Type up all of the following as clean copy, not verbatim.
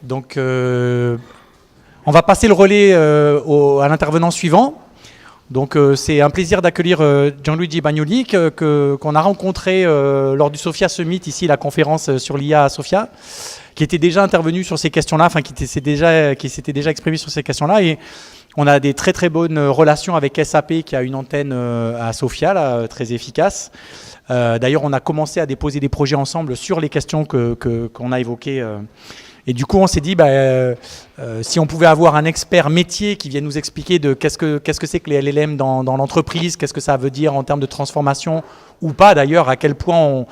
Donc, on va passer le relais à l'intervenant suivant. Donc, c'est un plaisir d'accueillir Gianluigi Bagnoli, qu'on a rencontré lors du Sofia Summit, ici, la conférence sur l'IA à Sofia, qui était déjà intervenu sur ces questions-là, enfin, qui s'était déjà exprimé sur ces questions-là. Et on a des très, très bonnes relations avec SAP, qui a une antenne à Sofia, là, très efficace. D'ailleurs, on a commencé à déposer des projets ensemble sur les questions qu'on a évoquées. Et du coup, on s'est dit, si on pouvait avoir un expert métier qui vienne nous expliquer de qu'est-ce que c'est que les LLM dans l'entreprise, qu'est-ce que ça veut dire en termes de transformation ou pas d'ailleurs, à quel point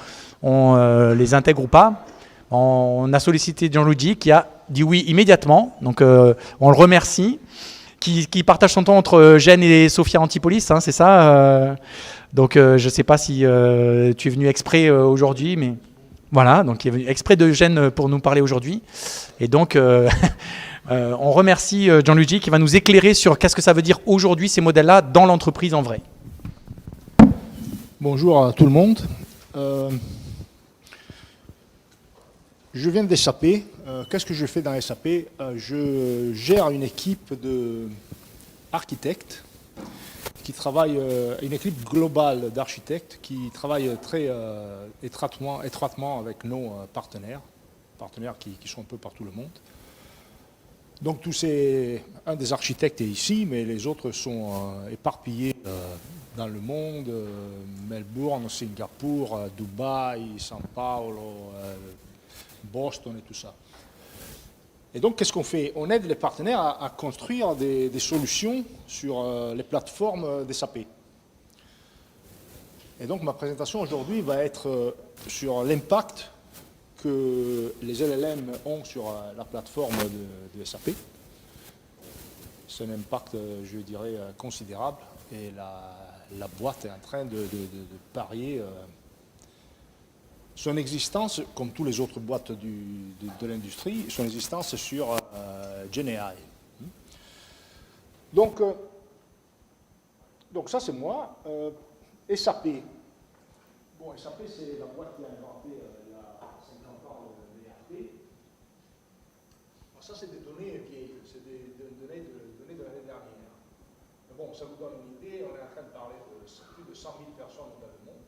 on les intègre ou pas. On a sollicité Gianluigi qui a dit oui immédiatement. Donc, on le remercie. Qui partage son temps entre Gênes et Sofia Antipolis, hein, c'est ça donc, je ne sais pas si tu es venu exprès aujourd'hui, mais... Voilà, donc il est venu exprès de Gênes pour nous parler aujourd'hui. Et donc, on remercie Gianluigi qui va nous éclairer sur qu'est-ce que ça veut dire aujourd'hui ces modèles-là dans l'entreprise en vrai. Bonjour à tout le monde. Je viens de SAP. Qu'est-ce que je fais dans SAP? Je gère une équipe d'architectes qui travaille, une équipe globale d'architectes qui travaille très étroitement avec nos partenaires qui sont un peu partout le monde. Donc un des architectes est ici, mais les autres sont éparpillés dans le monde, Melbourne, Singapour, Dubaï, São Paulo, Boston et tout ça. Et donc, qu'est-ce qu'on fait? On aide les partenaires à construire des solutions sur les plateformes des SAP. Et donc, ma présentation aujourd'hui va être sur l'impact que les LLM ont sur la plateforme de SAP. C'est un impact, je dirais, considérable. Et la boîte est en train de parier son existence, comme toutes les autres boîtes de l'industrie, son existence sur GenAI. Donc ça, c'est moi. SAP. Bon, SAP, c'est la boîte qui a inventé il y a 50 ans l'ERP. Ça, c'est des données de l'année dernière. Mais bon, ça vous donne une idée. On est en train de parler de plus de 100 000 personnes dans le monde,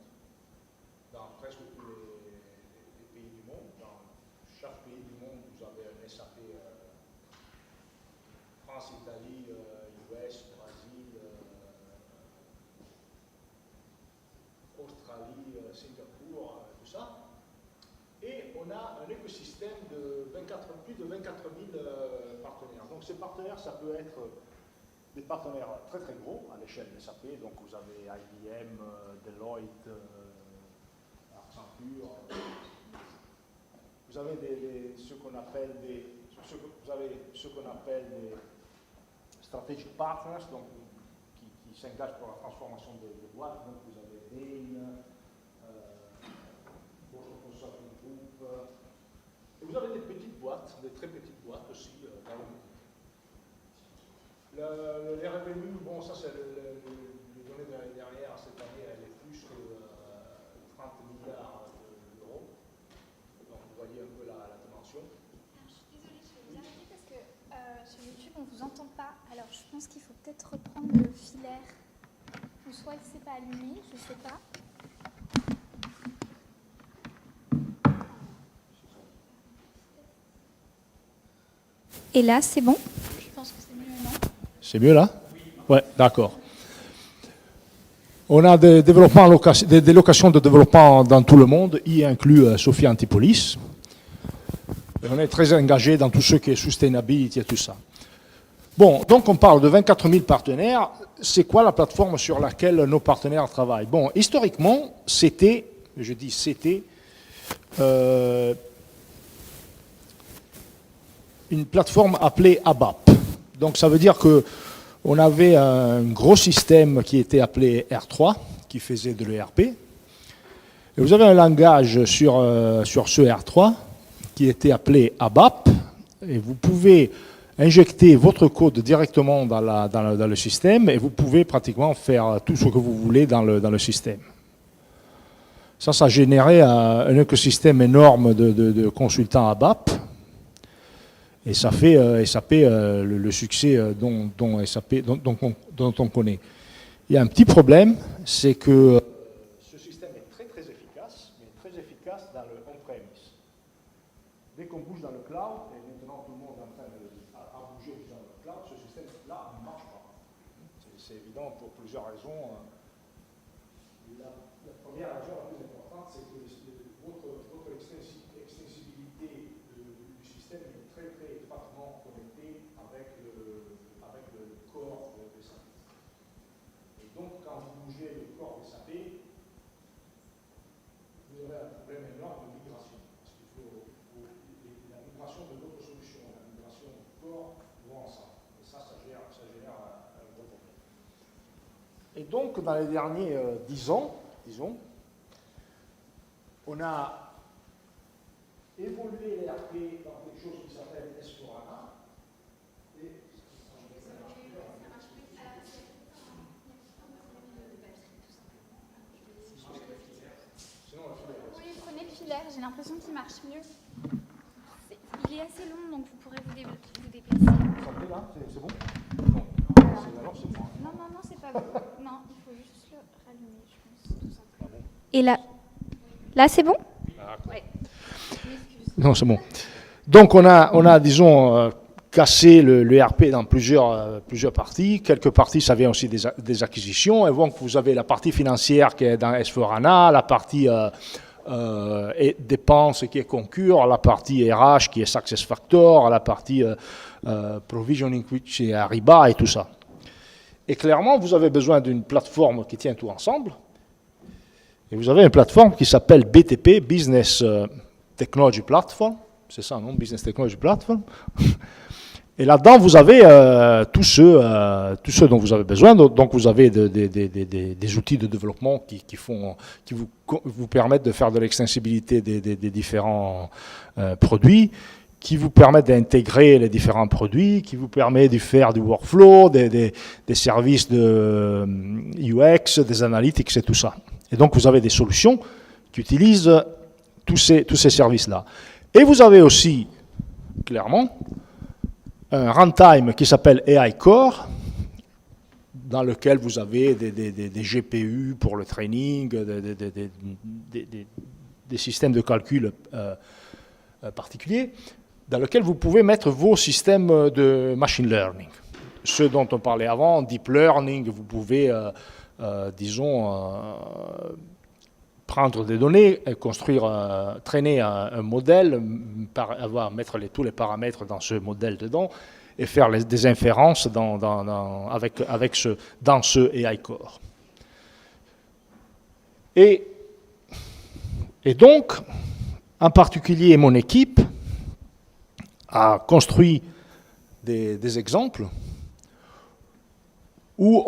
dans presque tous les pays du monde. Dans chaque pays du monde, vous avez un SAP France, Italie, US, Brésil, Australie, Singapour, tout ça. Et on a un écosystème de plus de 24 000 partenaires. Donc ces partenaires, ça peut être des partenaires très très gros à l'échelle de SAP. Donc vous avez IBM, Deloitte, Accenture. Vous avez ce qu'on appelle des strategic partners, donc qui s'engagent pour la transformation des boîtes. Donc vous avez Bain, Boston Consulting Group. Et vous avez des petites boîtes, des très petites boîtes aussi dans le monde. Les revenus, bon, ça c'est les données de l'année dernière. Cette année, elle est plus que 30 milliards d'euros. Donc vous voyez un peu la dimension. Alors, je suis désolée, je vais vous arrêter parce que sur YouTube, on ne vous entend pas. Alors, je pense qu'il faut peut-être reprendre le filaire. Ou soit il ne s'est pas allumé, je ne sais pas. Et là, c'est bon? Je pense que c'est mieux, non? C'est mieux là? Ouais, d'accord. On a des locations de développement dans tout le monde, y inclut Sofia Antipolis. Et on est très engagé dans tout ce qui est sustainability et tout ça. Bon, donc on parle de 24 000 partenaires. C'est quoi la plateforme sur laquelle nos partenaires travaillent? Bon, historiquement, c'était une plateforme appelée ABAP. Donc ça veut dire qu'on avait un gros système qui était appelé R3, qui faisait de l'ERP. Et vous avez un langage sur ce R3 qui était appelé ABAP. Et vous pouvez injecter votre code directement dans le système et vous pouvez pratiquement faire tout ce que vous voulez dans le système. Ça a généré un écosystème énorme de consultants ABAP. Et ça fait SAP le succès dont on connaît. Il y a un petit problème, c'est que ce système est très très efficace, mais très efficace dans le on-premise. Dès qu'on bouge dans le cloud, et maintenant tout le monde est en train de bouger dans le cloud, ce système-là ne marche pas. C'est évident pour plusieurs raisons. La première raison la plus importante, c'est que votre extensibilité du système est très très étroitement connectée avec le corps de SAP. Et donc, quand vous bougez le corps de SAP, vous aurez un problème énorme de migration. Parce qu'il faut la migration de d'autres solutions, la migration du corps vont ensemble. Et ça génère un gros problème. Et donc, dans les derniers 10 ans, disons, on a évolué l'ERP dans quelque chose qui s'appelle S/4HANA. Oui, prenez le filaire, j'ai l'impression qu'il marche mieux. Il est assez long, donc vous pourrez vous déplacer. Vous sentez là? C'est bon? Non. Alors c'est moi. Non, c'est pas bon. Non, il faut juste le rallumer, je pense, tout simplement. Et là c'est bon? Ouais. Non, c'est bon. Donc on a disons, cassé le ERP dans plusieurs parties. Quelques parties, ça vient aussi des acquisitions. Et donc vous avez la partie financière qui est dans S/4HANA, la partie dépenses qui est Concur, la partie RH qui est SuccessFactors, la partie provisioning qui est Ariba et tout ça. Et clairement, vous avez besoin d'une plateforme qui tient tout ensemble. Et vous avez une plateforme qui s'appelle BTP, Business Technology Platform. C'est ça, non? Business Technology Platform. Et là-dedans, vous avez tout ce dont vous avez besoin. Donc, vous avez des outils de développement qui vous permettent de faire de l'extensibilité des différents produits, qui vous permettent d'intégrer les différents produits, qui vous permettent de faire du workflow, des services de UX, des analytics et tout ça. Et donc, vous avez des solutions qui utilisent tous ces services-là. Et vous avez aussi, clairement, un runtime qui s'appelle AI Core, dans lequel vous avez des GPU pour le training, des systèmes de calcul particuliers, dans lequel vous pouvez mettre vos systèmes de machine learning. Ceux dont on parlait avant, deep learning, vous pouvez, prendre des données, traîner un modèle, mettre tous les paramètres dans ce modèle dedans et faire des inférences dans ce AI Core. Et donc, en particulier, mon équipe a construit des exemples où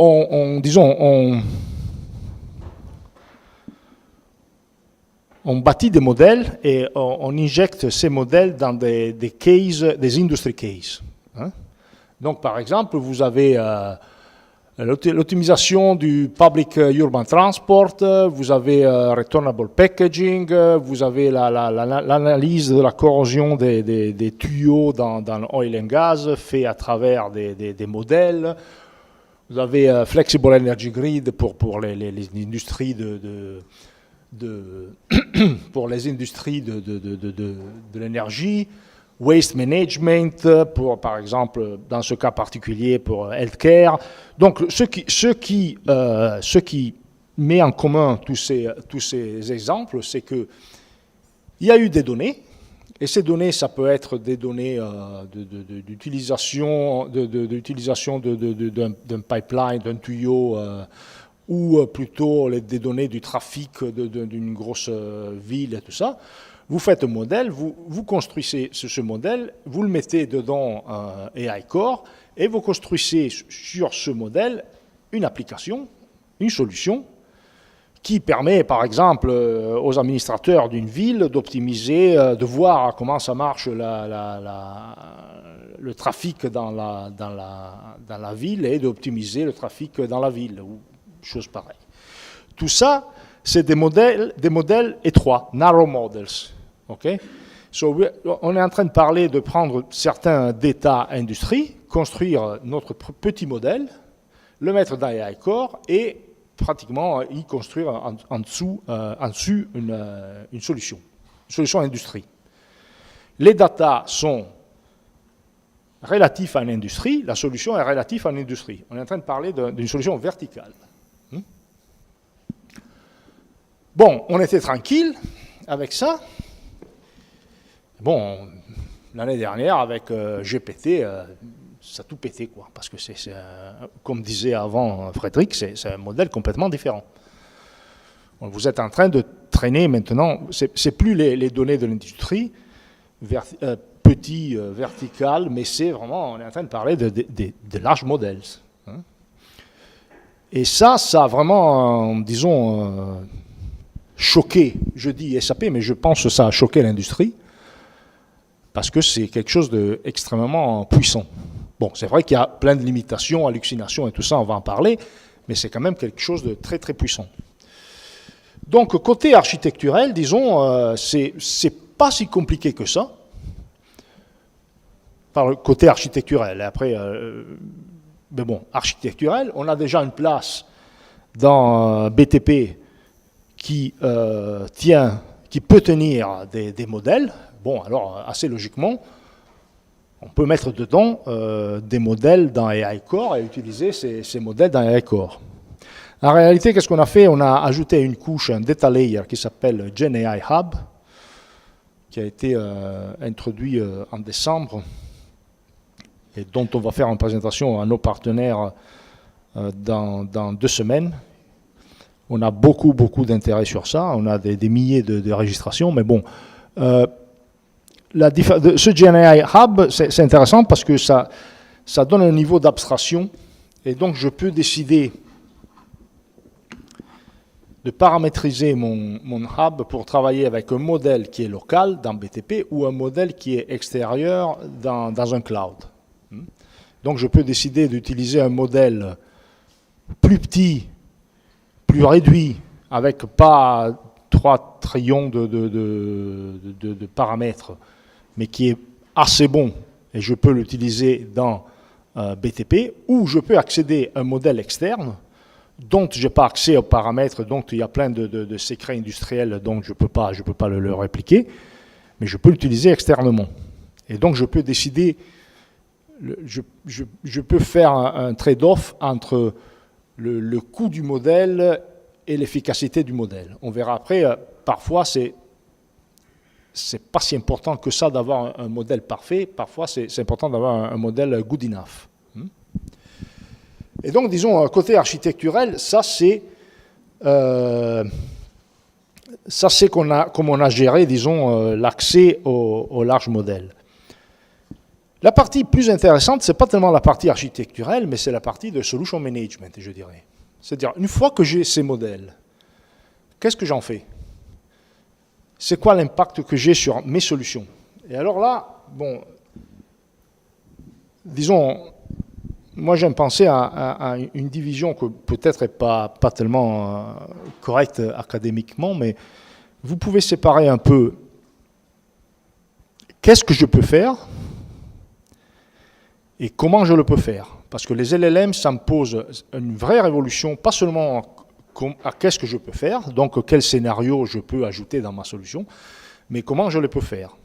on bâtit des modèles et on injecte ces modèles dans des industry cases. Hein. Donc, par exemple, vous avez l'optimisation du public urban transport, vous avez returnable packaging, vous avez l'analyse de la corrosion des tuyaux dans l'oil and gas fait à travers des modèles. Vous avez flexible energy grid pour les industries pour les industries de l'énergie, waste management, par exemple, dans ce cas particulier, pour healthcare. Donc, ce qui met en commun tous ces exemples, c'est qu'il y a eu des données, et ces données, ça peut être des données d'utilisation d'un pipeline, d'un tuyau, ou plutôt des données du trafic d'une grosse ville et tout ça. Vous faites un modèle, vous construisez ce modèle, vous le mettez dedans un AI Core, et vous construisez sur ce modèle une application, une solution, qui permet, par exemple, aux administrateurs d'une ville d'optimiser, de voir comment ça marche le trafic dans la ville et d'optimiser le trafic dans la ville, ou chose pareille. Tout ça, c'est des modèles étroits, narrow models. Okay? On est en train de parler de prendre certains data industrie, construire notre petit modèle, le mettre dans AI Core et pratiquement y construire en dessous une solution industrie. Les data sont relatifs à une industrie, la solution est relative à une industrie. On est en train de parler d'une solution verticale. Bon, on était tranquille avec ça. Bon, l'année dernière, avec GPT, ça a tout pété, quoi. Parce que comme disait avant Frédéric, c'est un modèle complètement différent. Vous êtes en train de traîner maintenant, c'est plus les données de l'industrie, petit, vertical, mais c'est vraiment, on est en train de parler de larges modèles. Hein. Et ça a vraiment, disons, choqué, je dis SAP, mais je pense que ça a choqué l'industrie, parce que c'est quelque chose d'extrêmement puissant. Bon, c'est vrai qu'il y a plein de limitations, hallucinations et tout ça, on va en parler, mais c'est quand même quelque chose de très très puissant. Donc, côté architecturel, disons, c'est pas si compliqué que ça, par le côté architecturel. Et après, mais bon, architecturel, on a déjà une place dans BTP qui peut tenir des modèles. Bon, alors, assez logiquement, on peut mettre dedans des modèles dans AI Core et utiliser ces modèles dans AI Core. En réalité, qu'est-ce qu'on a fait? On a ajouté une couche, un data layer qui s'appelle GenAI Hub, qui a été introduit en décembre et dont on va faire une présentation à nos partenaires dans 2 semaines. On a beaucoup d'intérêt sur ça, on a des milliers de registrations, mais bon, ce GenAI Hub, c'est intéressant parce que ça donne un niveau d'abstraction, et donc je peux décider de paramétriser mon hub pour travailler avec un modèle qui est local dans BTP ou un modèle qui est extérieur dans un cloud. Donc je peux décider d'utiliser un modèle plus petit, plus réduit, avec pas 3 trillions de paramètres, mais qui est assez bon, et je peux l'utiliser dans BTP, ou je peux accéder à un modèle externe, dont je n'ai pas accès aux paramètres, donc il y a plein de secrets industriels, donc je ne peux pas le répliquer, mais je peux l'utiliser externement. Et donc je peux décider, je peux faire un trade-off entre le coût du modèle et l'efficacité du modèle. On verra après, parfois c'est pas si important que ça d'avoir un modèle parfait, parfois c'est important d'avoir un modèle good enough. Et donc, disons, côté architecturel, ça c'est comme on a géré, disons, l'accès au large modèle. La partie plus intéressante, ce n'est pas tellement la partie architecturelle, mais c'est la partie de solution management, je dirais. C'est-à-dire, une fois que j'ai ces modèles, qu'est-ce que j'en fais? C'est quoi l'impact que j'ai sur mes solutions? Et alors là, bon, disons, moi j'aime penser à une division que peut-être n'est pas tellement correcte académiquement, mais vous pouvez séparer un peu qu'est-ce que je peux faire et comment je le peux faire. Parce que les LLM, ça me pose une vraie révolution, pas seulement à qu'est-ce que je peux faire, donc quel scénario je peux ajouter dans ma solution, mais comment je le peux faire.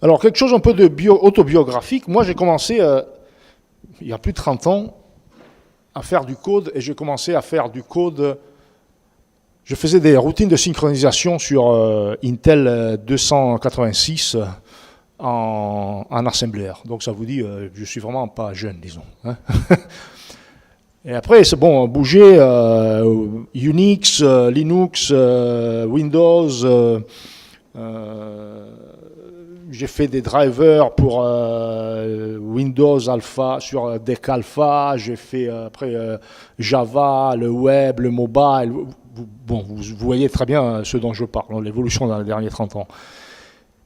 Alors, quelque chose un peu autobiographique. Moi, j'ai commencé, il y a plus de 30 ans, à faire du code, et j'ai commencé à faire du code. Je faisais des routines de synchronisation sur Intel 286 en assembleur. Donc, ça vous dit, je suis vraiment pas jeune, disons. Hein. Et après, c'est bon, bouger Unix, Linux, Windows. J'ai fait des drivers pour Windows Alpha, sur Deck Alpha. J'ai fait après Java, le web, le mobile. Bon, vous voyez très bien ce dont je parle, l'évolution dans les derniers 30 ans.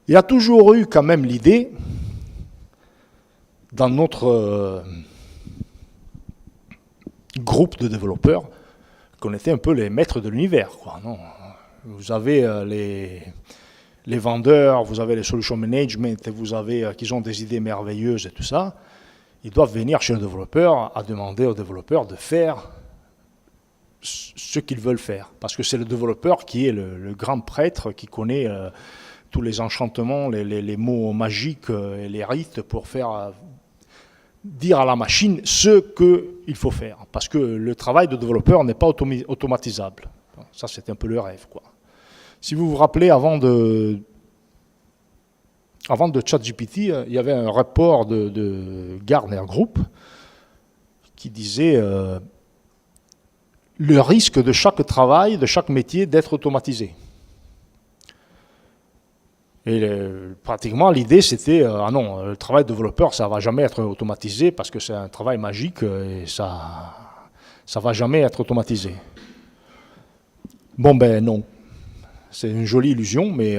Il y a toujours eu quand même l'idée, dans notre groupe de développeurs, qu'on était un peu les maîtres de l'univers, quoi, non ? Vous avez les vendeurs, vous avez les solution management, et vous avez qui ont des idées merveilleuses et tout ça, ils doivent venir chez le développeur à demander au développeur de faire ce qu'ils veulent faire. Parce que c'est le développeur qui est le grand prêtre qui connaît tous les enchantements, les mots magiques et les rites pour faire dire à la machine ce qu'il faut faire. Parce que le travail de développeur n'est pas automatisable. Ça, c'est un peu le rêve, quoi. Si vous vous rappelez, avant de ChatGPT, il y avait un rapport de Gartner Group qui disait le risque de chaque travail, de chaque métier, d'être automatisé. Et pratiquement, l'idée, c'était, ah non, le travail de développeur, ça ne va jamais être automatisé parce que c'est un travail magique et ça ne va jamais être automatisé. Bon, ben non. C'est une jolie illusion, mais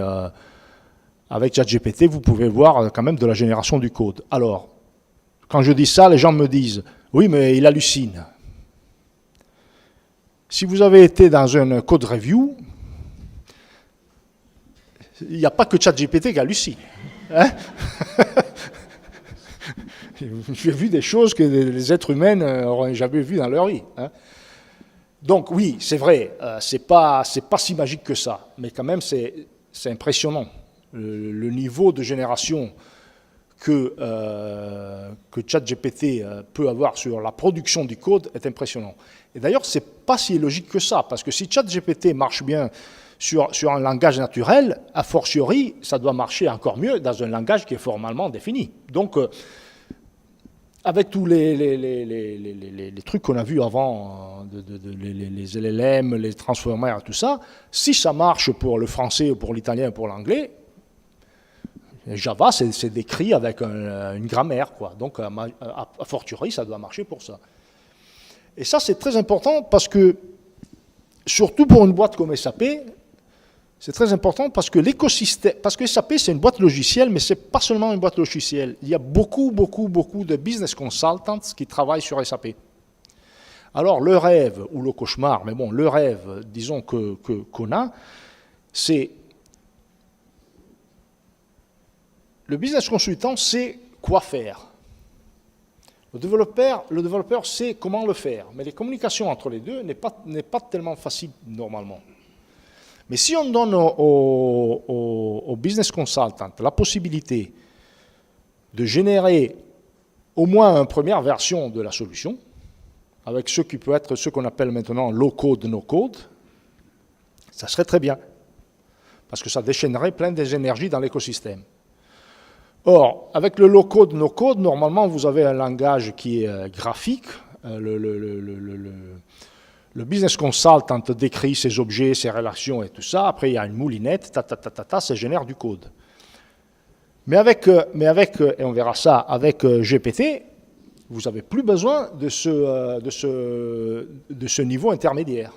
avec ChatGPT, vous pouvez voir quand même de la génération du code. Alors, quand je dis ça, les gens me disent, oui, mais il hallucine. Si vous avez été dans un code review, il n'y a pas que ChatGPT qui hallucine. Hein? J'ai vu des choses que les êtres humains n'auraient jamais vues dans leur vie. Hein? Donc oui, c'est vrai, c'est pas si magique que ça, mais quand même c'est impressionnant. Le niveau de génération que ChatGPT peut avoir sur la production du code est impressionnant. Et d'ailleurs, c'est pas si logique que ça, parce que si ChatGPT marche bien sur un langage naturel, a fortiori, ça doit marcher encore mieux dans un langage qui est formellement défini. Donc, avec tous les trucs qu'on a vus avant, les LLM, les transformers, tout ça, si ça marche pour le français, ou pour l'italien, ou pour l'anglais, Java, c'est décrit avec une grammaire, quoi. Donc, a fortiori, ça doit marcher pour ça. Et ça, c'est très important parce que, surtout pour une boîte comme SAP, c'est très important parce que l'écosystème, parce que SAP, c'est une boîte logicielle, mais ce n'est pas seulement une boîte logicielle. Il y a beaucoup de business consultants qui travaillent sur SAP. Alors, le rêve, ou le cauchemar, mais bon, le rêve, disons, qu'on a, c'est... Le business consultant sait quoi faire. Le développeur sait comment le faire, mais les communications entre les deux n'est pas tellement facile normalement. Mais si on donne au business consultant la possibilité de générer au moins une première version de la solution, avec ce qui peut être ce qu'on appelle maintenant low code, no code, ça serait très bien, parce que ça déchaînerait plein des énergies dans l'écosystème. Or, avec le low code, no code, normalement, vous avez un langage qui est graphique. Le business consultant décrit ses objets, ses relations et tout ça. Après, il y a une moulinette, ça génère du code. Mais avec, et on verra ça, avec GPT, vous n'avez plus besoin de ce niveau intermédiaire.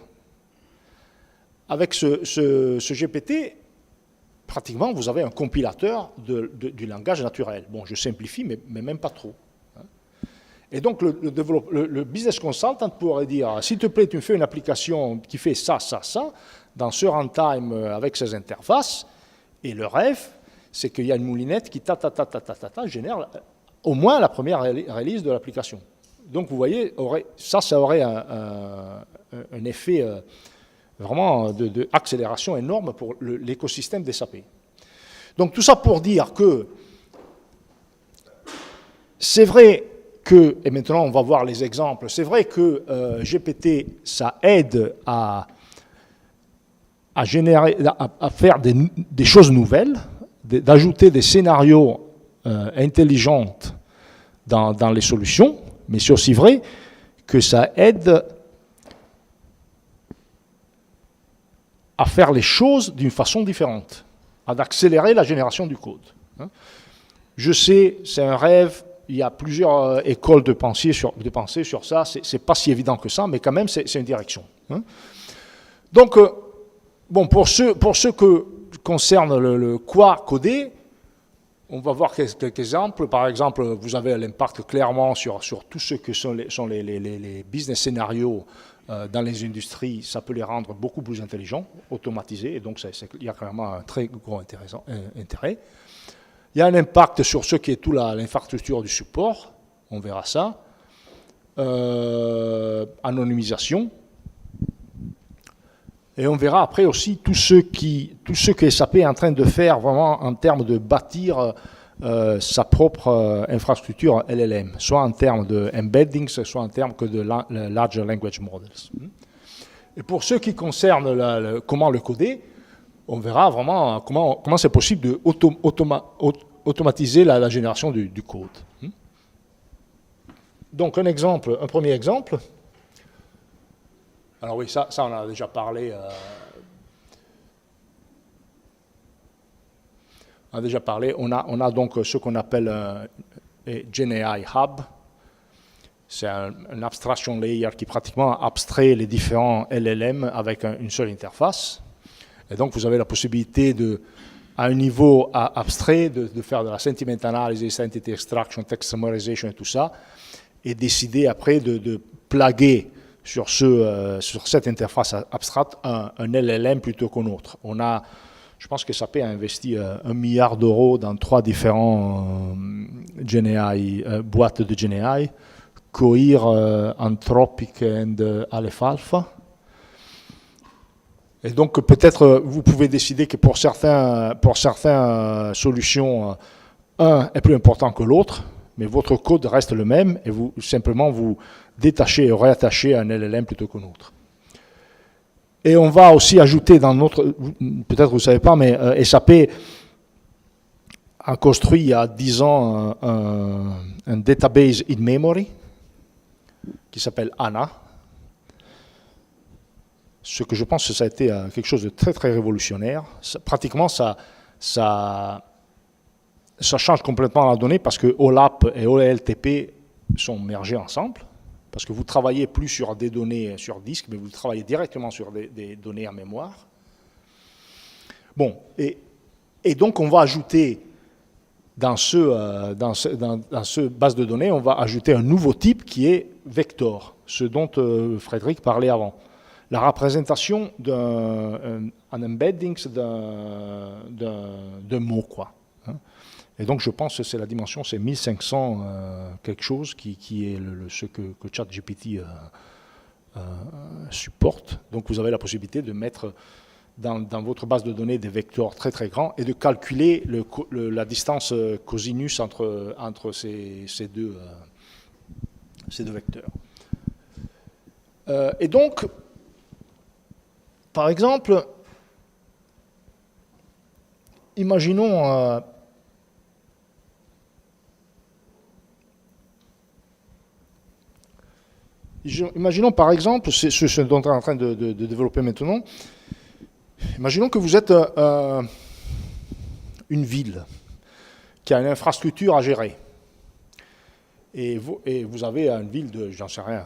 Avec ce GPT, pratiquement, vous avez un compilateur du langage naturel. Bon, je simplifie, mais même pas trop. Et donc, le business consultant pourrait dire, s'il te plaît, tu me fais une application qui fait ça, dans ce runtime avec ses interfaces, et le rêve, c'est qu'il y a une moulinette qui génère au moins la première release de l'application. Donc, vous voyez, ça aurait un effet... vraiment d'accélération énorme pour l'écosystème des SAP. Donc tout ça pour dire que c'est vrai que, et maintenant on va voir les exemples, c'est vrai que GPT, ça aide à faire des choses nouvelles, d'ajouter des scénarios intelligents dans les solutions, mais c'est aussi vrai que ça aide à faire les choses d'une façon différente, à accélérer la génération du code. Je sais, c'est un rêve, il y a plusieurs écoles de pensée sur ça, c'est pas si évident que ça, mais quand même c'est une direction. Donc, bon, pour ce que concerne le quoi coder, on va voir quelques exemples. Par exemple, vous avez l'impact clairement sur tout ce que sont les business scénarios dans les industries, ça peut les rendre beaucoup plus intelligents, automatisés, et donc il y a vraiment un très gros intérêt. Il y a un impact sur ce qui est toute l'infrastructure du support, on verra ça. Anonymisation. Et on verra après aussi tout ce que SAP est en train de faire vraiment en termes de bâtir sa propre infrastructure LLM, soit en termes de embeddings, soit en termes que de large language models. Et pour ce qui concerne comment le coder, on verra vraiment comment c'est possible d'automatiser la génération du code. Donc un premier exemple. Alors oui, ça on en a déjà parlé. On a donc ce qu'on appelle un GenAI Hub. C'est un abstraction layer qui pratiquement abstrait les différents LLM avec une seule interface. Et donc vous avez la possibilité à un niveau abstrait de faire de la sentiment analysis, entity extraction, text summarization et tout ça, et décider après de plaguer sur cette interface abstraite un LLM plutôt qu'un autre. Je pense que SAP a investi 1 milliard d'euros dans 3 différents boîtes de GenAI, Cohere, Anthropic et Aleph Alpha. Et donc peut-être vous pouvez décider que pour certaines solutions, un est plus important que l'autre, mais votre code reste le même et vous détachez et réattachez un LLM plutôt qu'un autre. Et on va aussi ajouter dans peut-être vous ne savez pas, mais SAP a construit il y a 10 ans un database in memory qui s'appelle HANA. Ce que je pense que ça a été quelque chose de très très révolutionnaire. Pratiquement ça change complètement la donnée parce que OLAP et OLTP sont mergés ensemble. Parce que vous ne travaillez plus sur des données sur disque, mais vous travaillez directement sur des données en mémoire. Bon, et donc on va ajouter dans ce base de données, on va ajouter un nouveau type qui est vector, ce dont Frédéric parlait avant. La représentation un embedding d'un mot, quoi. Et donc je pense que c'est la dimension, c'est 1500 quelque chose qui est ce que ChatGPT supporte. Donc vous avez la possibilité de mettre dans votre base de données des vecteurs très très grands et de calculer la distance cosinus entre ces deux vecteurs. Et donc, par exemple, imaginons par exemple, c'est ce dont on est en train de développer maintenant, imaginons que vous êtes une ville qui a une infrastructure à gérer. Et vous avez une ville de, j'en sais rien,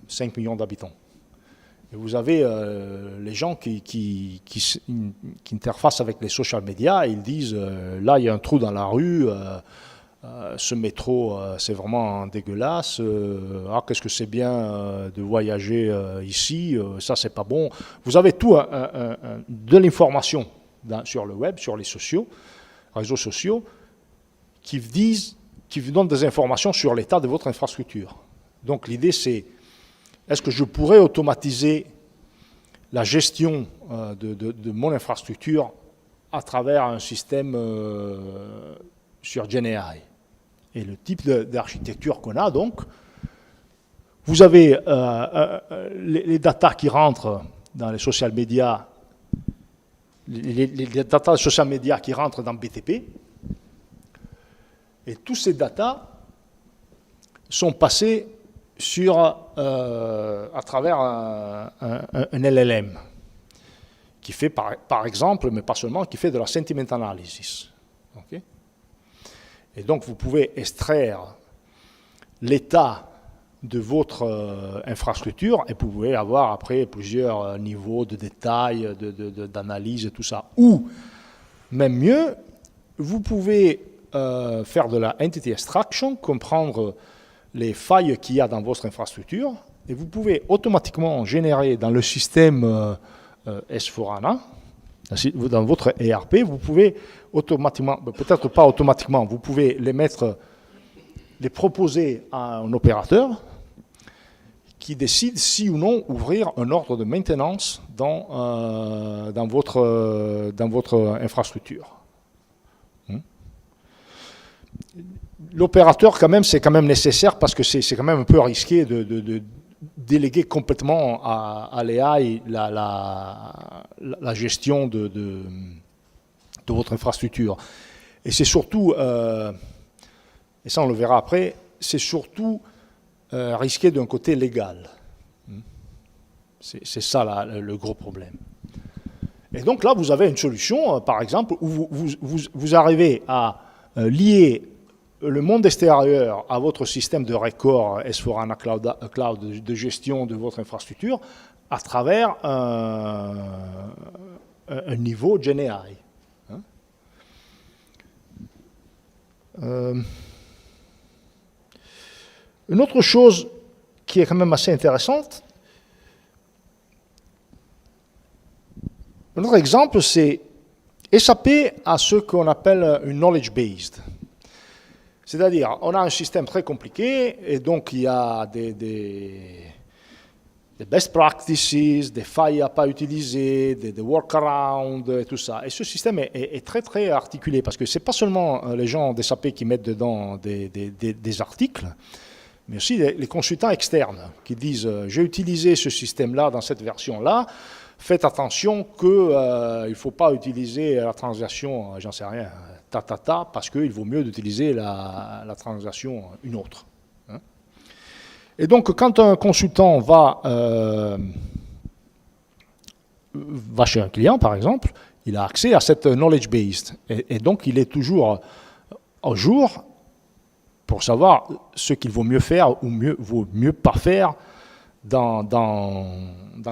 5 millions d'habitants. Et vous avez les gens qui interfacent avec les social media et ils disent là il y a un trou dans la rue, ce métro c'est vraiment dégueulasse, qu'est-ce que c'est bien de voyager ici, ça c'est pas bon. Vous avez tout de l'information sur le web, sur les réseaux sociaux, qui vous donnent des informations sur l'état de votre infrastructure. Donc l'idée c'est, est-ce que je pourrais automatiser la gestion de mon infrastructure à travers un système sur GenAI? Et le type d'architecture qu'on a, donc, vous avez les datas qui rentrent dans les social media, les datas social media qui rentrent dans BTP, et tous ces datas sont passés à travers un LLM qui fait, par exemple, mais pas seulement, qui fait de la sentiment analysis. Okay? Et donc, vous pouvez extraire l'état de votre infrastructure et vous pouvez avoir après plusieurs niveaux de détail, d'analyse et tout ça. Ou, même mieux, vous pouvez faire de la entity extraction, comprendre les failles qu'il y a dans votre infrastructure et vous pouvez automatiquement générer dans le système S4HANA, dans votre ERP, vous pouvez automatiquement, peut-être pas automatiquement, vous pouvez les proposer à un opérateur qui décide si ou non ouvrir un ordre de maintenance dans votre infrastructure. L'opérateur, quand même, c'est quand même nécessaire parce que c'est quand même un peu risqué de déléguer complètement à l'AI la gestion de votre infrastructure. Et c'est surtout, et ça on le verra après, c'est surtout risqué d'un côté légal. C'est ça le gros problème. Et donc là, vous avez une solution, par exemple, où vous arrivez à lier le monde extérieur à votre système de record S4HANA Cloud de gestion de votre infrastructure à travers un niveau GenAI. Une autre chose qui est quand même assez intéressante, un autre exemple, c'est SAP a ce qu'on appelle une knowledge-based. C'est-à-dire, on a un système très compliqué, et donc il y a des best practices, des failles à ne pas utiliser, des workarounds, et tout ça. Et ce système est très très articulé, parce que ce n'est pas seulement les gens des SAP qui mettent dedans des articles, mais aussi les consultants externes qui disent « j'ai utilisé ce système-là dans cette version-là, faites attention qu'il ne faut pas utiliser la transaction, j'en sais rien, parce qu'il vaut mieux d'utiliser la transaction une autre. » Et donc, quand un consultant va chez un client, par exemple, il a accès à cette knowledge base. Et donc, il est toujours au jour pour savoir ce qu'il vaut mieux faire ou vaut mieux pas faire dans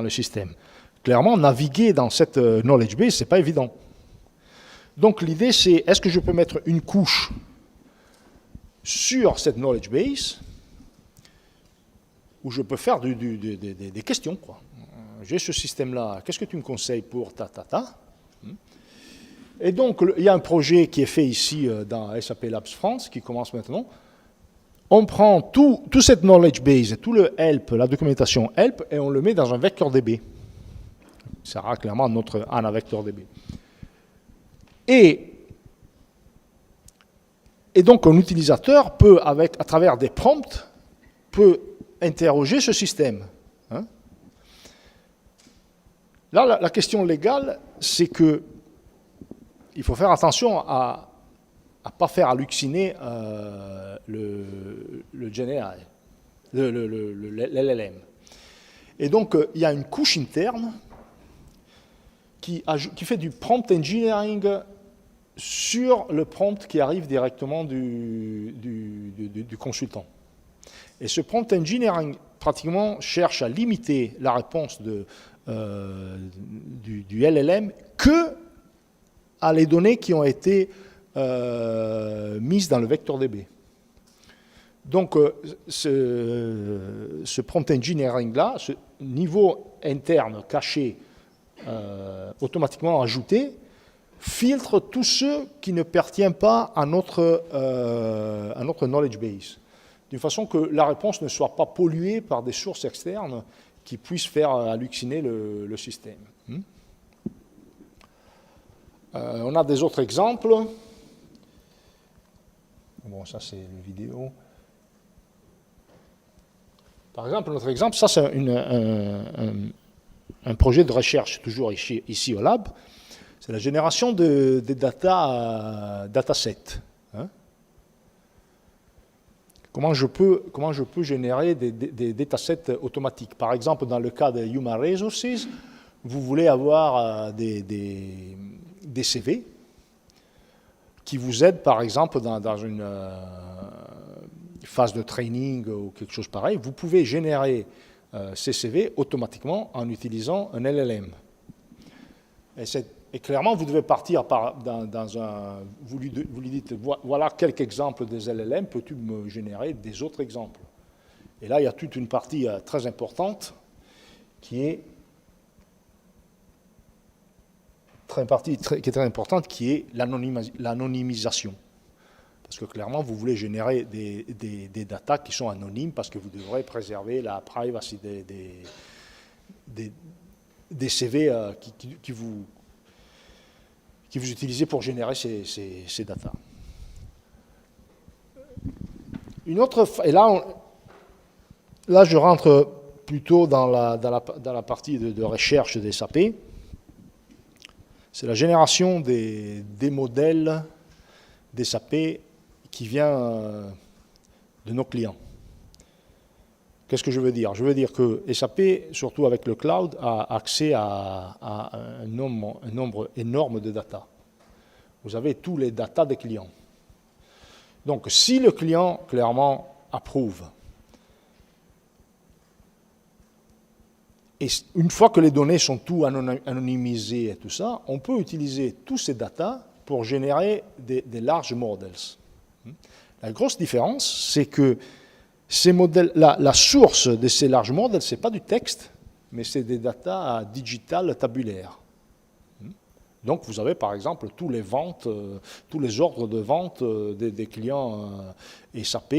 le système. Clairement, naviguer dans cette knowledge base, ce n'est pas évident. Donc, l'idée, c'est est-ce que je peux mettre une couche sur cette knowledge base où je peux faire des questions, quoi. J'ai ce système-là, qu'est-ce que tu me conseilles pour ta? Et donc, il y a un projet qui est fait ici dans SAP Labs France, qui commence maintenant. On prend tout cette knowledge base, tout le help, la documentation help, et on le met dans un vecteur DB. Ça sera clairement notre HANA vecteur DB. Et donc, un utilisateur peut, à travers des prompts, peut interroger ce système. Là, la question légale, c'est que il faut faire attention à ne pas faire halluciner le GenAI, l'LLM. Et donc, il y a une couche interne qui fait du prompt engineering sur le prompt qui arrive directement du consultant. Et ce prompt engineering, pratiquement, cherche à limiter la réponse du LLM que à les données qui ont été mises dans le vecteur DB. Donc, ce prompt engineering-là, ce niveau interne caché, automatiquement ajouté, filtre tous ceux qui ne pertiennent pas à notre knowledge base, d'une façon que la réponse ne soit pas polluée par des sources externes qui puissent faire halluciner le système. On a des autres exemples. Bon, ça c'est une vidéo. Par exemple, notre exemple, ça c'est un projet de recherche, toujours ici au lab. C'est la génération des datasets. Comment je peux générer des datasets automatiques? Par exemple, dans le cas de Human Resources, vous voulez avoir des CV qui vous aident, par exemple, dans une phase de training ou quelque chose pareil. Vous pouvez générer ces CV automatiquement en utilisant un LLM. Et clairement, vous devez partir dans un... Vous lui dites, voilà quelques exemples des LLM, peux-tu me générer des autres exemples? Et là, il y a toute une partie très importante qui est très importante, qui est l'anonymisation. Parce que clairement, vous voulez générer des datas qui sont anonymes parce que vous devrez préserver la privacy des CV que vous utilisez pour générer ces datas. Une autre, et là, je rentre plutôt dans la partie de recherche des SAP. C'est la génération des modèles des SAP qui vient de nos clients. Qu'est-ce que je veux dire? Je veux dire que SAP, surtout avec le cloud, a accès à un nombre énorme de data. Vous avez tous les data des clients. Donc, si le client, clairement, approuve, et une fois que les données sont tout anonymisées et tout ça, on peut utiliser tous ces data pour générer des large models. La grosse différence, c'est que ces modèles, la source de ces large models, ce n'est pas du texte, mais c'est des data digitales tabulaires. Donc vous avez par exemple tous les ordres de vente des clients SAP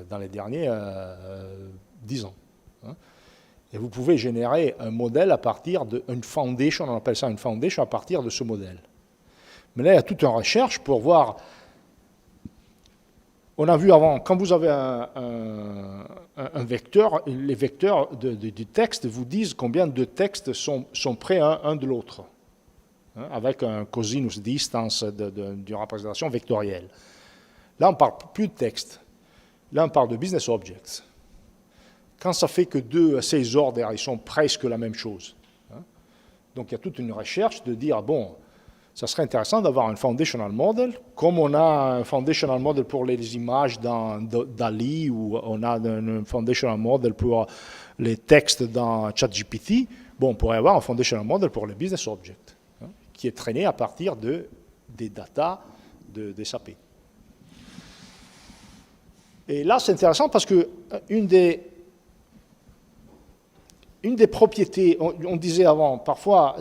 dans les derniers 10 ans. Et vous pouvez générer un modèle à partir d'une foundation, on appelle ça une foundation, à partir de ce modèle. Mais là, il y a toute une recherche pour voir. On a vu avant, quand vous avez un vecteur, les vecteurs du texte vous disent combien de textes sont près un de l'autre, avec un cosinus distance d'une représentation vectorielle. Là, on ne parle plus de texte. Là, on parle de business objects. Quand ça fait que ces ordres, ils sont presque la même chose. Donc, il y a toute une recherche de dire, bon, ça serait intéressant d'avoir un foundational model, comme on a un foundational model pour les images dans DALL-E, ou on a un foundational model pour les textes dans ChatGPT. Bon, on pourrait avoir un foundational model pour les business objects, qui est traîné à partir des data de SAP. Et là, c'est intéressant parce que une des propriétés, on disait avant, parfois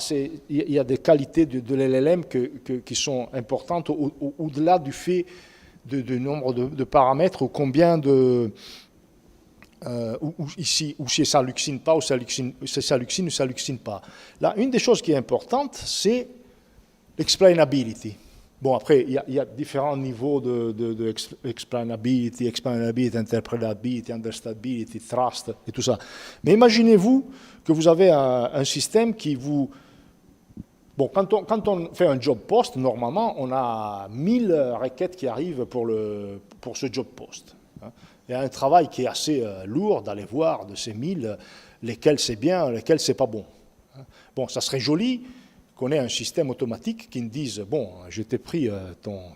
il y a des qualités de l'LLM qui sont importantes au-delà du fait du nombre de paramètres ou combien ou si ça hallucine pas ou ça hallucine ou ça hallucine pas. Là, une des choses qui est importante, c'est l'explainability. Bon, après, il y a différents niveaux de explainability, interpretability, understandability, trust et tout ça. Mais imaginez-vous que vous avez un système qui vous... Bon, quand on fait un job post, normalement, on a 1000 requêtes qui arrivent pour ce job post. Il y a un travail qui est assez lourd d'aller voir de ces 1000, lesquels c'est bien, lesquels c'est pas bon. Bon, ça serait joli qu'on ait un système automatique qui nous dise, bon, je t'ai pris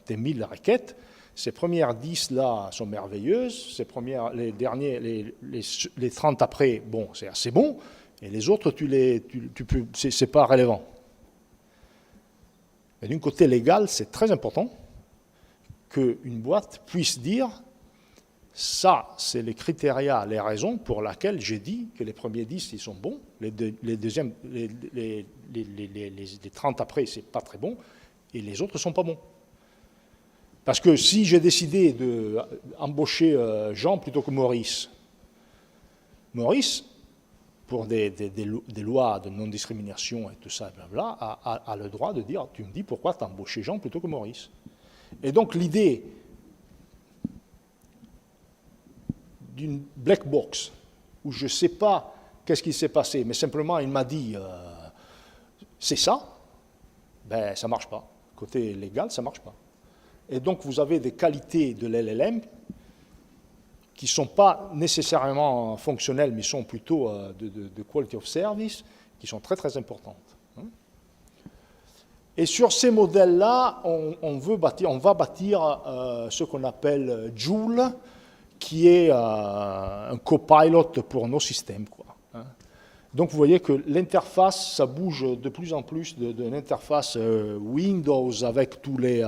tes 1000 requêtes, ces premières 10 là sont merveilleuses, les 30 après, bon, c'est assez bon, et les autres, c'est pas relevant. Mais d'un côté légal, c'est très important qu'une boîte puisse dire, ça, c'est les critérias, les raisons pour lesquelles j'ai dit que les premiers 10, ils sont bons, les 30 après, c'est pas très bon, et les autres sont pas bons. Parce que si j'ai décidé d'embaucher Jean plutôt que Maurice, pour des lois de non-discrimination et tout ça, blabla, a le droit de dire, tu me dis pourquoi tu as embauché Jean plutôt que Maurice. Et donc l'idée d'une black box, où je ne sais pas qu'est-ce qui s'est passé, mais simplement il m'a dit c'est ça, ben ça ne marche pas. Côté légal, ça ne marche pas. Et donc vous avez des qualités de l'LLM qui ne sont pas nécessairement fonctionnelles, mais sont plutôt de quality of service, qui sont très très importantes. Et sur ces modèles-là, on va bâtir ce qu'on appelle Joule, qui est un copilot pour nos systèmes, quoi. Donc vous voyez que l'interface, ça bouge de plus en plus d'une interface Windows avec tous les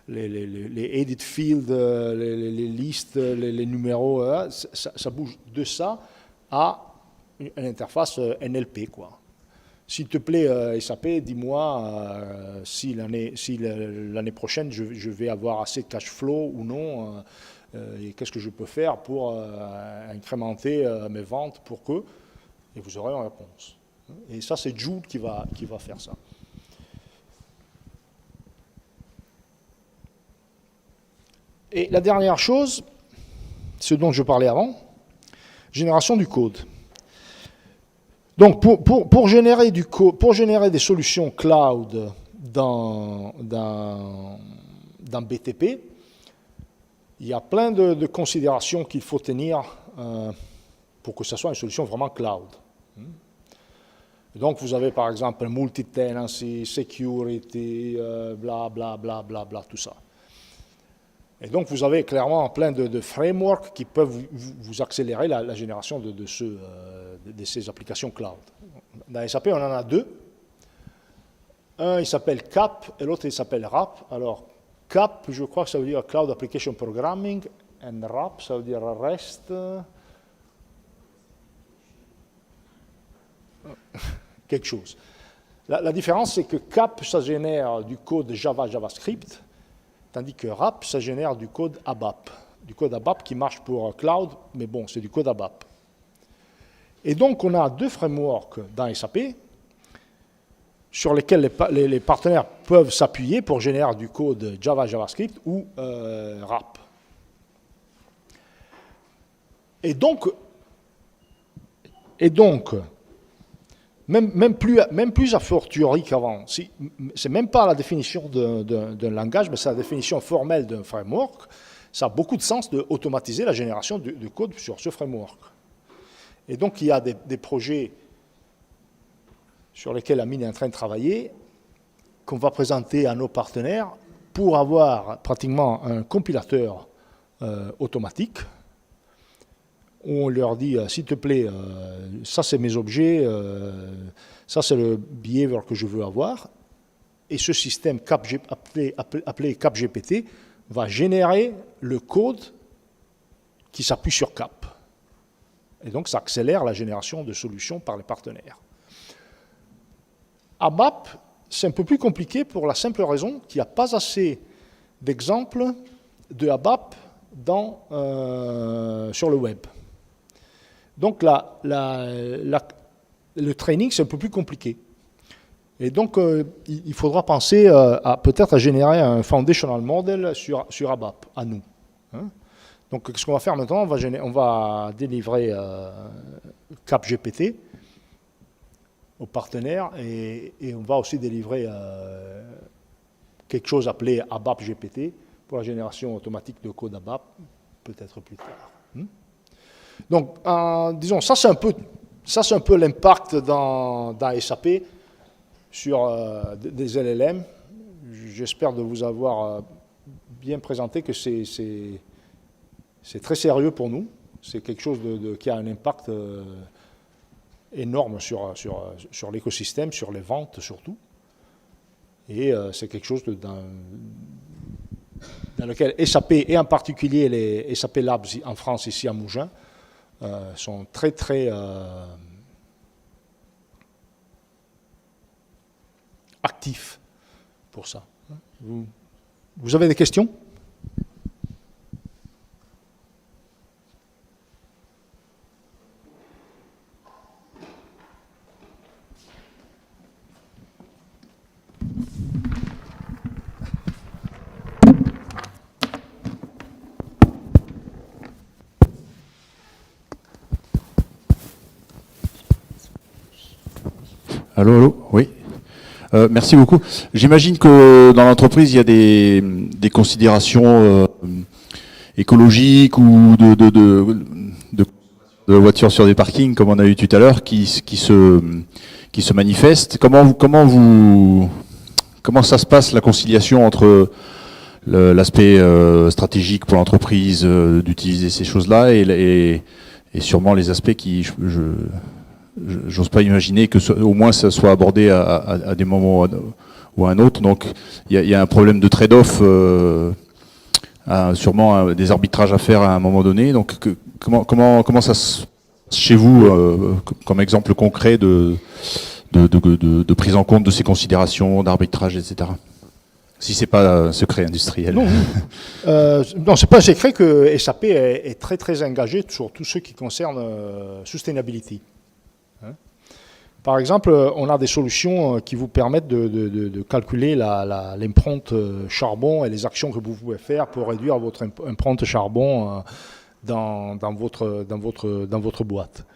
les edit fields, les listes, les numéros, ça bouge de ça à une interface NLP, quoi. S'il te plaît, SAP, dis-moi si l'année prochaine je vais avoir assez de cash flow ou non, et qu'est-ce que je peux faire pour incrémenter mes ventes pour que, et vous aurez une réponse. Et ça, c'est Joule qui va faire ça. Et la dernière chose, ce dont je parlais avant, génération du code. Donc, pour générer du code, pour générer des solutions cloud dans BTP, il y a plein de considérations qu'il faut tenir pour que ce soit une solution vraiment cloud. Donc, vous avez par exemple multi-tenancy, security, bla bla bla bla bla, tout ça. Et donc, vous avez clairement plein de frameworks qui peuvent vous accélérer la génération de ces applications cloud. Dans SAP, on en a deux. Un, il s'appelle CAP, et l'autre, il s'appelle RAP. Alors, CAP, je crois que ça veut dire Cloud Application Programming, et RAP, ça veut dire REST. Quelque chose. La différence, c'est que CAP, ça génère du code Java, JavaScript, tandis que RAP, ça génère du code ABAP. Du code ABAP qui marche pour cloud, mais bon, c'est du code ABAP. Et donc, on a deux frameworks dans SAP sur lesquels les partenaires peuvent s'appuyer pour générer du code Java, JavaScript ou RAP. Et donc même plus a fortiori qu'avant. C'est même pas la définition d'un langage, mais c'est la définition formelle d'un framework. Ça a beaucoup de sens d'automatiser la génération de code sur ce framework. Et donc, il y a des projets sur lesquels la mine est en train de travailler, qu'on va présenter à nos partenaires pour avoir pratiquement un compilateur automatique. On leur dit, s'il te plaît, ça c'est mes objets, ça c'est le behavior que je veux avoir, et ce système appelé CapGPT va générer le code qui s'appuie sur Cap. Et donc ça accélère la génération de solutions par les partenaires. ABAP, c'est un peu plus compliqué pour la simple raison qu'il n'y a pas assez d'exemples de ABAP sur le web. Donc le training, c'est un peu plus compliqué. Et donc, il faudra penser peut-être à générer un foundational model sur ABAP, à nous. Hein. Donc, ce qu'on va faire maintenant, on va délivrer CapGPT aux partenaires et on va aussi délivrer quelque chose appelé ABAP GPT pour la génération automatique de code ABAP, peut-être plus tard. Donc, disons, ça c'est un peu l'impact dans SAP sur des LLM. J'espère de vous avoir bien présenté que c'est très sérieux pour nous. C'est quelque chose qui a un impact énorme sur l'écosystème, sur les ventes surtout. Et c'est quelque chose dans lequel SAP, et en particulier les SAP Labs en France, ici à Mougins, sont très actifs pour ça. Vous avez des questions ? Allô, allô, oui. Merci beaucoup. J'imagine que dans l'entreprise, il y a des considérations écologiques ou de voitures sur des parkings, comme on a eu tout à l'heure, qui se manifestent. Comment ça se passe, la conciliation entre l'aspect stratégique pour l'entreprise d'utiliser ces choses-là et sûrement les aspects qui, j'ose pas imaginer que au moins ça soit abordé à des moments ou un autre. Donc il y a un problème de trade-off, sûrement des arbitrages à faire à un moment donné. Donc comment ça se chez vous, comme exemple concret de prise en compte de ces considérations, d'arbitrage, etc. Si c'est pas un secret industriel. Non, c'est pas un secret que SAP est très très engagé sur tout ce qui concerne sustainability. Par exemple, on a des solutions qui vous permettent de calculer l'empreinte charbon et les actions que vous pouvez faire pour réduire votre empreinte charbon dans votre boîte.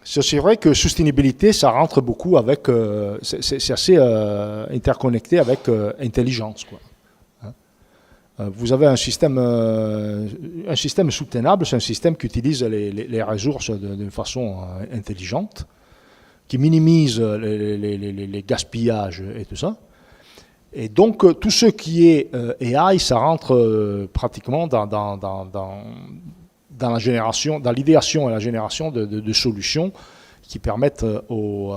C'est vrai que sustainabilité, ça rentre beaucoup avec, c'est assez interconnecté avec intelligence, quoi. Vous avez un système soutenable, c'est un système qui utilise les ressources d'une façon intelligente, qui minimise les gaspillages et tout ça. Et donc, tout ce qui est AI, ça rentre pratiquement dans la génération, dans l'idéation et la génération de solutions qui permettent aux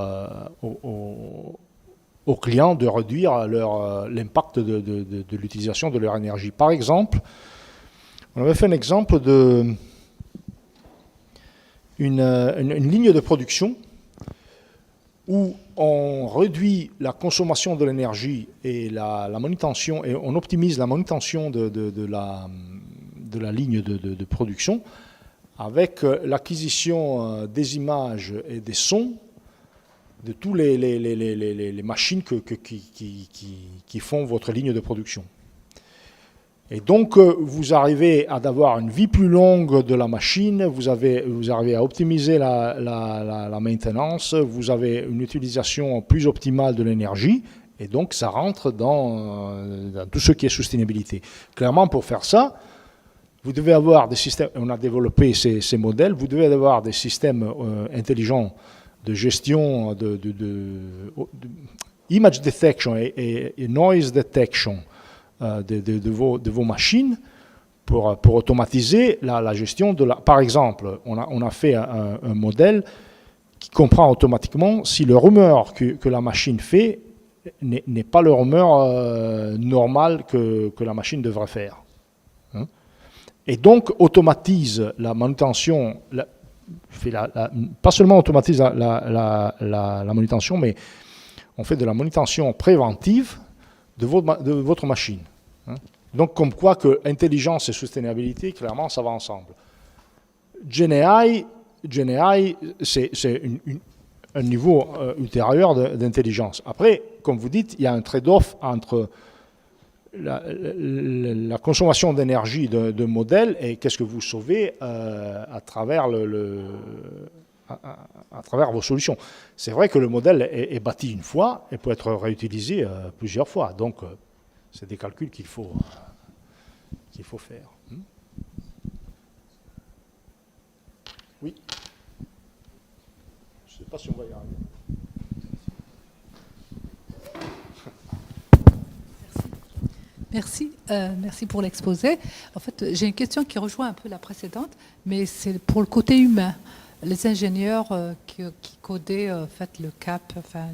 clients de réduire l'impact de l'utilisation de leur énergie. Par exemple, on avait fait un exemple d'une ligne de production où on réduit la consommation de l'énergie et la manutention, et on optimise la manutention de la ligne de production avec l'acquisition des images et des sons de tous les machines qui font votre ligne de production. Et donc, vous arrivez à avoir une vie plus longue de la machine, vous arrivez à optimiser la maintenance, vous avez une utilisation plus optimale de l'énergie, et donc ça rentre dans tout ce qui est sustainabilité. Clairement, pour faire ça, vous devez avoir des systèmes, on a développé ces modèles, vous devez avoir des systèmes intelligents de gestion de image detection et noise detection de vos machines pour automatiser la gestion de la... Par exemple, on a fait un modèle qui comprend automatiquement si le rumeur que la machine fait n'est pas le rumeur normal que la machine devrait faire. Et donc automatise la manutention, pas seulement automatise la manutention, mais on fait de la manutention préventive de votre machine. Donc comme quoi que intelligence et sustainabilité, clairement, ça va ensemble. GenAI, c'est un niveau ultérieur d'intelligence. Après, comme vous dites, il y a un trade-off entre la consommation d'énergie de modèle et qu'est-ce que vous sauvez à travers à travers vos solutions. C'est vrai que le modèle est bâti une fois et peut être réutilisé plusieurs fois. Donc, c'est des calculs qu'il faut faire. Oui. Je ne sais pas si on va y arriver. Merci, merci pour l'exposé. En fait, j'ai une question qui rejoint un peu la précédente, mais c'est pour le côté humain. Les ingénieurs qui codaient en fait, le CAP, enfin,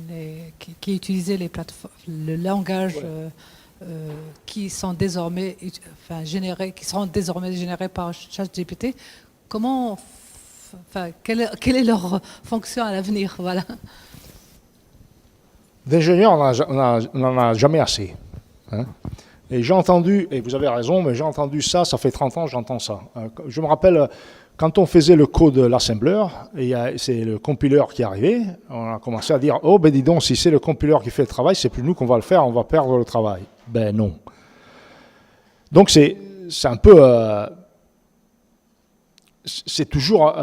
qui utilisaient les plateformes, le langage qui sont désormais générés, qui seront désormais générés par ChatGPT. Comment, quelle est leur fonction à l'avenir, voilà. D'ingénieurs, on n'en a jamais assez. Et j'ai entendu, et vous avez raison, mais j'ai entendu ça fait 30 ans, j'entends ça. Je me rappelle, quand on faisait le code l'assembleur, et c'est le compiler qui arrivait, on a commencé à dire, oh ben dis donc, si c'est le compiler qui fait le travail, c'est plus nous qu'on va le faire, on va perdre le travail. Ben non. Donc c'est un peu... c'est toujours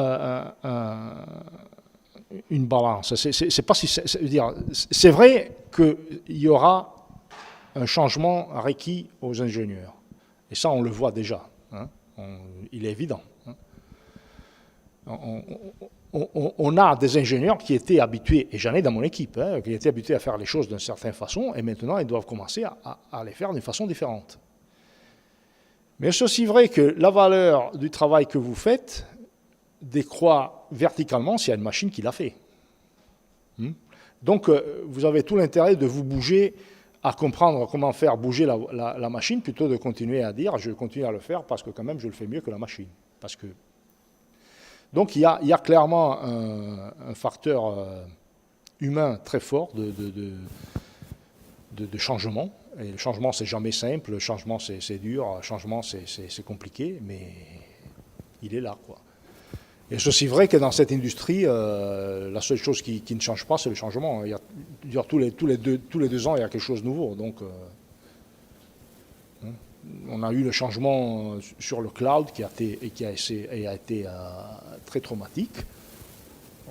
une balance. C'est pas si... C'est vrai qu'il y aura un changement requis aux ingénieurs. Et ça, on le voit déjà. Il est évident. On a des ingénieurs qui étaient habitués, et j'en ai dans mon équipe, qui étaient habitués à faire les choses d'une certaine façon, et maintenant, ils doivent commencer à les faire d'une façon différente. Mais c'est aussi vrai que la valeur du travail que vous faites décroît verticalement s'il y a une machine qui l'a fait. Donc, vous avez tout l'intérêt de vous bouger à comprendre comment faire bouger la machine, plutôt de continuer à dire je continue à le faire parce que quand même je le fais mieux que la machine. Donc il y a clairement un facteur humain très fort de changement. Et le changement, c'est jamais simple, le changement, c'est dur, le changement, c'est compliqué, mais il est là, quoi. Et c'est vrai que dans cette industrie, la seule chose qui ne change pas, c'est le changement. Tous les 2 ans, il y a quelque chose de nouveau. Donc, on a eu le changement sur le cloud qui a été très traumatique.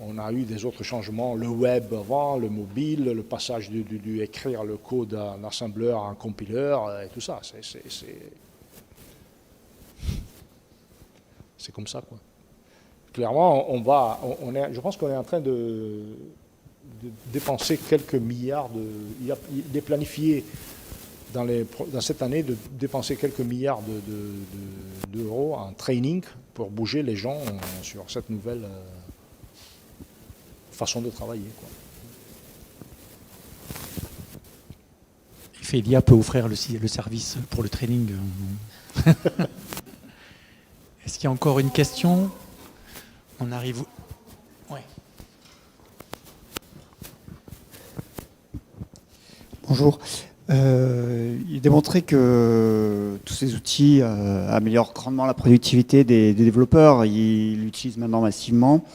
On a eu des autres changements, le web avant, le mobile, le passage du écrire le code d'un assembleur à un compileur, et tout ça. C'est comme ça, quoi. Clairement, je pense qu'on est en train de dépenser quelques milliards il est planifié dans cette année de dépenser quelques milliards d'euros en training pour bouger les gens sur cette nouvelle façon de travailler, quoi. FEDIA peut offrir le service pour le training. Est-ce qu'il y a encore une question? On arrive. Ouais. Bonjour. Il est démontré que tous ces outils améliorent grandement la productivité des développeurs. Ils l'utilisent maintenant massivement.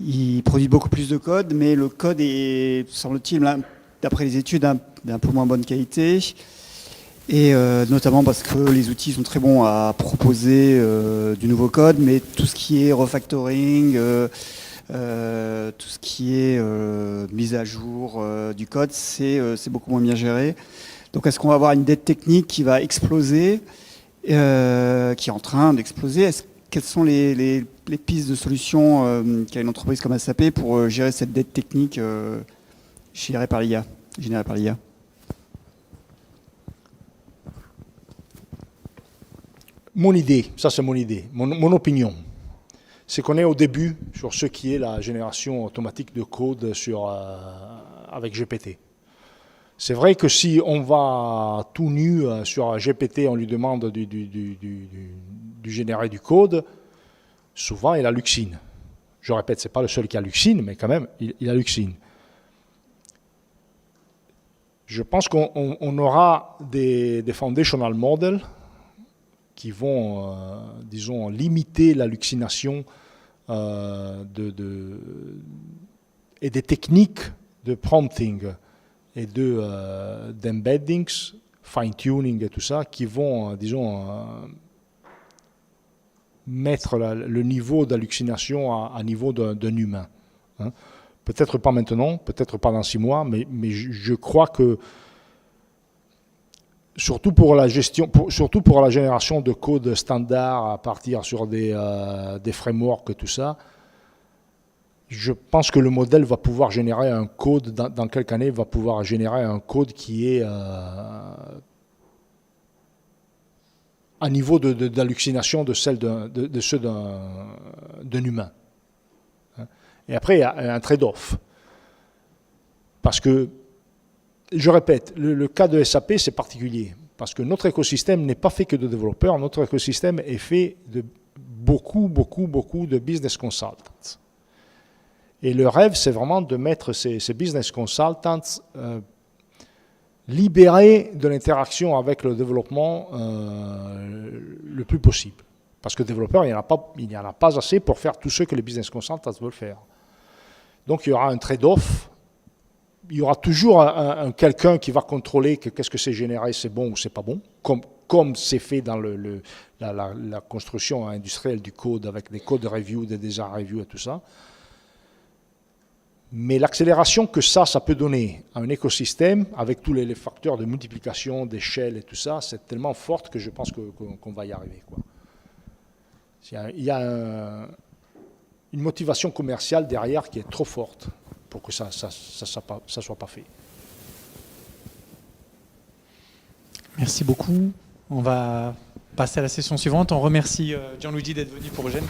Ils produisent beaucoup plus de code, mais le code est, semble-t-il, d'après les études, d'un peu moins bonne qualité. Et notamment parce que les outils sont très bons à proposer du nouveau code, mais tout ce qui est refactoring, tout ce qui est mise à jour du code, c'est beaucoup moins bien géré. Donc est-ce qu'on va avoir une dette technique qui va exploser, qui est en train d'exploser? Quelles sont les pistes de solutions qu'a une entreprise comme SAP pour gérer cette dette technique générée par l'IA? Mon idée, ça c'est mon idée, mon opinion, c'est qu'on est au début sur ce qui est la génération automatique de code avec GPT. C'est vrai que si on va tout nu sur GPT, on lui demande du générer du code, souvent il hallucine. Je répète, ce n'est pas le seul qui hallucine, mais quand même, il hallucine. Je pense qu'on aura des foundational models qui vont, disons, limiter l'hallucination et des techniques de prompting et d'embeddings, fine-tuning et tout ça, qui vont, disons, mettre le niveau d'hallucination à niveau d'un humain. Hein. Peut-être pas maintenant, peut-être pas dans 6 mois, mais je crois que surtout pour la génération de code standard à partir sur des frameworks et tout ça, je pense que le modèle va pouvoir générer un code, dans quelques années, va pouvoir générer un code qui est à niveau d'hallucination de ceux d'un humain. Et après, il y a un trade-off. Parce que, je répète, le cas de SAP, c'est particulier. Parce que notre écosystème n'est pas fait que de développeurs, notre écosystème est fait de beaucoup de business consultants. Et le rêve, c'est vraiment de mettre ces business consultants libérés de l'interaction avec le développement le plus possible. Parce que développeurs, il n'y en a pas assez pour faire tout ce que les business consultants veulent faire. Donc il y aura un trade-off. Il y aura toujours quelqu'un qui va contrôler qu'est-ce que c'est généré, c'est bon ou c'est pas bon, comme c'est fait dans la construction industrielle du code avec des code review, des design review et tout ça. Mais l'accélération que ça peut donner à un écosystème, avec tous les facteurs de multiplication, d'échelle et tout ça, c'est tellement forte que je pense qu'on va y arriver, quoi. Il y a une motivation commerciale derrière qui est trop forte pour que ça soit pas fait. Merci beaucoup. On va passer à la session suivante. On remercie Gianluigi d'être venu pour Eugène.